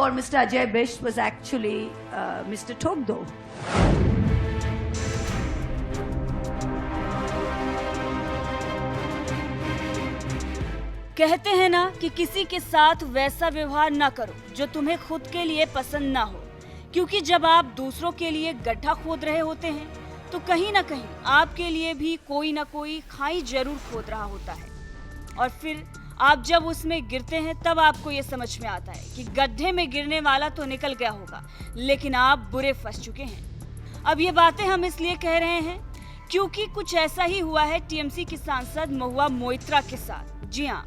for Mr. Ajay Bisht was actually Mr. Togdo. कहते हैं ना कि किसी के साथ वैसा व्यवहार ना करो जो तुम्हें खुद के लिए पसंद ना हो, क्योंकि जब आप दूसरों के लिए गड्ढा खोद रहे होते हैं तो कहीं ना कहीं आपके लिए भी कोई ना कोई खाई जरूर खोद रहा होता है, और फिर आप जब उसमें गिरते हैं तब आपको ये समझ में आता है कि गड्ढे में गिरने वाला तो निकल गया होगा, लेकिन आप बुरे फंस चुके हैं। अब ये बातें हम इसलिए कह रहे हैं क्योंकि कुछ ऐसा ही हुआ है टीएमसी की सांसद महुआ मोइत्रा के साथ। जी हाँ,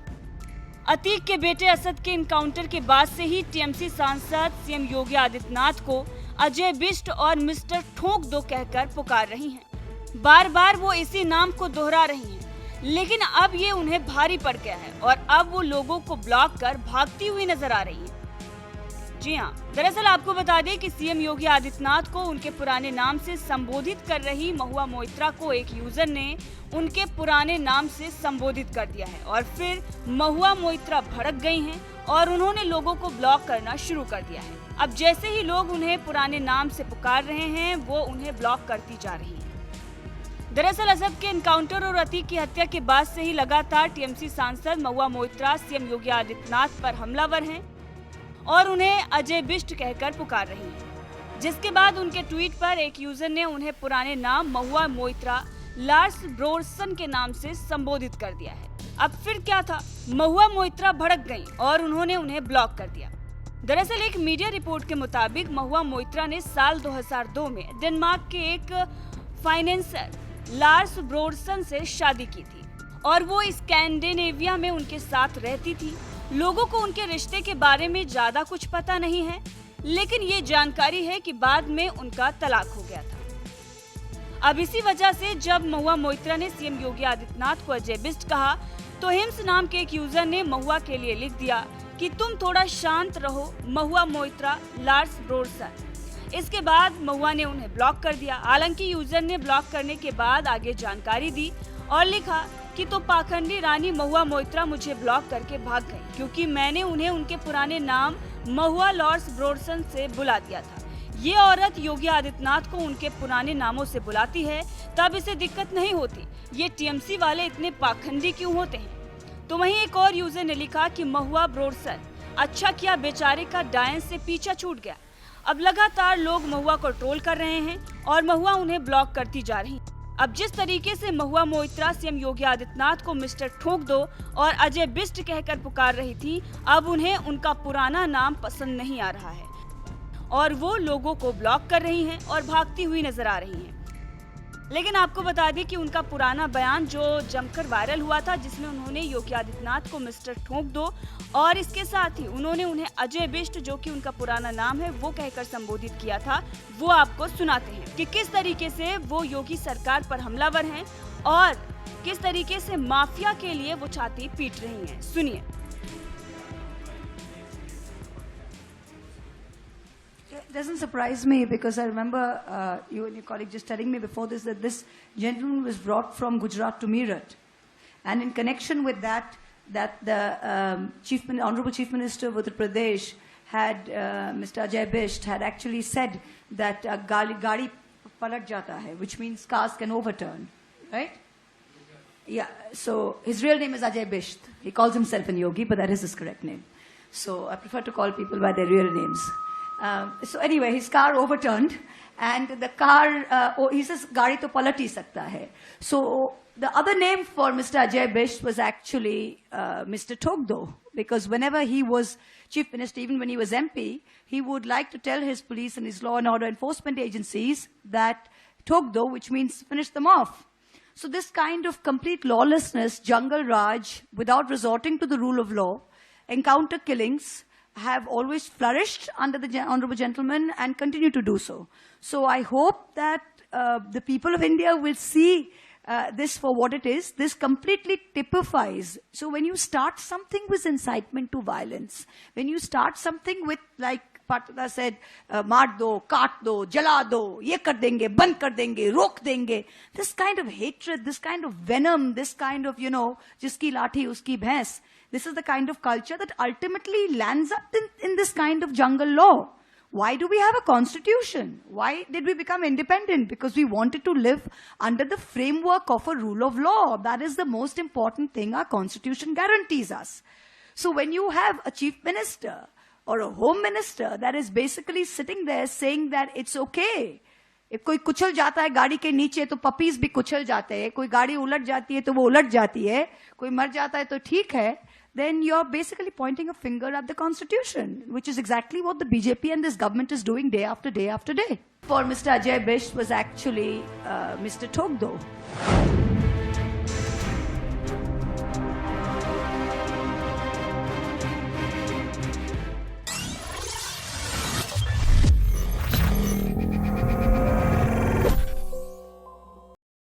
अतीक के बेटे असद के इनकाउंटर के बाद से ही टीएमसी सांसद सीएम योगी आदित्यनाथ को अजय बिष्ट और मिस्टर ठोक दो कहकर पुकार रही हैं। बार बार वो इसी नाम को दोहरा रही हैं, लेकिन अब ये उन्हें भारी पड़ गया है और अब वो लोगों को ब्लॉक कर भागती हुई नजर आ रही है। जी हाँ, दरअसल आपको बता दें कि सीएम योगी आदित्यनाथ को उनके पुराने नाम से संबोधित कर रही महुआ मोइत्रा को एक यूजर ने उनके पुराने नाम से संबोधित कर दिया है और फिर महुआ मोइत्रा भड़क गई हैं और उन्होंने लोगों को ब्लॉक करना शुरू कर दिया है। अब जैसे ही लोग उन्हें पुराने नाम से पुकार रहे हैं, वो उन्हें ब्लॉक करती जा रही है। दरअसल असद के एनकाउंटर और अतीक की हत्या के बाद से ही लगातार टीएमसी सांसद महुआ मोइत्रा सीएम योगी आदित्यनाथ पर हमलावर हैं और उन्हें अजय बिष्ट कहकर पुकार रही हैं, जिसके बाद उनके ट्वीट पर एक यूजर ने उन्हें पुराने नाम महुआ मोइत्रा लार्स ब्रोरसन के नाम से संबोधित कर दिया है। अब फिर क्या था, महुआ मोइत्रा भड़क गईं और उन्होंने उन्हें ब्लॉक कर दिया। दरअसल एक मीडिया रिपोर्ट के मुताबिक महुआ मोइत्रा ने साल 2002 में डेनमार्क के एक फाइनेंसर लार्स ब्रोरसन से शादी की थी और वो स्कैंडिनेविया में उनके साथ रहती थी। लोगों को उनके रिश्ते के बारे में ज्यादा कुछ पता नहीं है, लेकिन ये जानकारी है कि बाद में उनका तलाक हो गया था। अब इसी वजह से जब महुआ मोइत्रा ने सीएम योगी आदित्यनाथ को अजय बिष्ट कहा तो हिम्स नाम के एक यूजर ने महुआ के लिए लिख दिया कि तुम थोड़ा शांत रहो महुआ मोइत्रा लार्स ब्रोरसन। इसके बाद महुआ ने उन्हें ब्लॉक कर दिया। हालांकि यूजर ने ब्लॉक करने के बाद आगे जानकारी दी और लिखा कि तो पाखंडी रानी महुआ मोइत्रा मुझे ब्लॉक करके भाग गई क्योंकि मैंने उन्हें उनके पुराने नाम महुआ लॉर्स ब्रोरसन से बुला दिया था। ये औरत योगी आदित्यनाथ को उनके पुराने नामों से बुलाती है, तब इसे दिक्कत नहीं होती। ये टीएमसी वाले इतने पाखंडी क्यों होते हैं? तो वहीं एक और यूजर ने लिखा कि महुआ ब्रोरसन, अच्छा किया बेचारे का डायन से पीछा छूट गया। अब लगातार लोग महुआ को ट्रोल कर रहे हैं और महुआ उन्हें ब्लॉक करती जा रही। अब जिस तरीके से महुआ मोइत्रा सीएम योगी आदित्यनाथ को मिस्टर ठोक दो और अजय बिष्ट कहकर पुकार रही थी, अब उन्हें उनका पुराना नाम पसंद नहीं आ रहा है और वो लोगों को ब्लॉक कर रही हैं और भागती हुई नजर आ रही हैं। लेकिन आपको बता दें कि उनका पुराना बयान जो जमकर वायरल हुआ था, जिसमें उन्होंने योगी आदित्यनाथ को मिस्टर ठोक दो और इसके साथ ही उन्होंने उन्हें अजय बिष्ट, जो कि उनका पुराना नाम है, वो कहकर संबोधित किया था, वो आपको सुनाते हैं कि किस तरीके से वो योगी सरकार पर हमलावर हैं और किस तरीके से माफिया के लिए वो छाती पीट रही हैं। सुनिए। It doesn't surprise me because I remember you and your colleague just telling me before this that this gentleman was brought from Gujarat to Meerut, and in connection with that the Honorable Chief Minister of Uttar Pradesh had Mr. Ajay Bisht had actually said that gaadi palat jata hai, which means cars can overturn, right? Yeah. So his real name is Ajay Bisht. He calls himself an yogi, but that is his correct name. So I prefer to call people by their real names. So anyway, his car overturned, and the car, he says, "Gaadi to palat hi sakta hai." So the other name for Mr. Ajay Bisht was actually Mr. Togdo, because whenever he was chief minister, even when he was MP, he would like to tell his police and his law and order enforcement agencies that Togdo, which means finish them off. So this kind of complete lawlessness, jungle raj, without resorting to the rule of law, encounter killings, have always flourished under the honorable gentleman and continue to do so. So I hope that the people of India will see this for what it is. This completely typifies. So when you start something with incitement to violence, when you start something with like Patna said, "Maar do, kaat do, jala do, ye kar denge, band kar denge, rok denge." This kind of hatred, this kind of venom, this kind of, jiski lathi uski bhains. This is the kind of culture that ultimately lands up in this kind of jungle law. Why do we have a constitution? Why did we become independent? Because we wanted to live under the framework of a rule of law. That is the most important thing our constitution guarantees us. So when you have a chief minister or a home minister that is basically sitting there saying that it's okay, if कोई कुचल जाता है गाड़ी के नीचे तो puppies भी कुचल जाते हैं, कोई गाड़ी उलट जाती है तो वो उलट जाती है, कोई मर जाता है तो ठीक है, then you're basically pointing a finger at the constitution, which is exactly what the BJP and this government is doing day after day after day. For Mr. Ajay Bish was actually Mr. Togdo.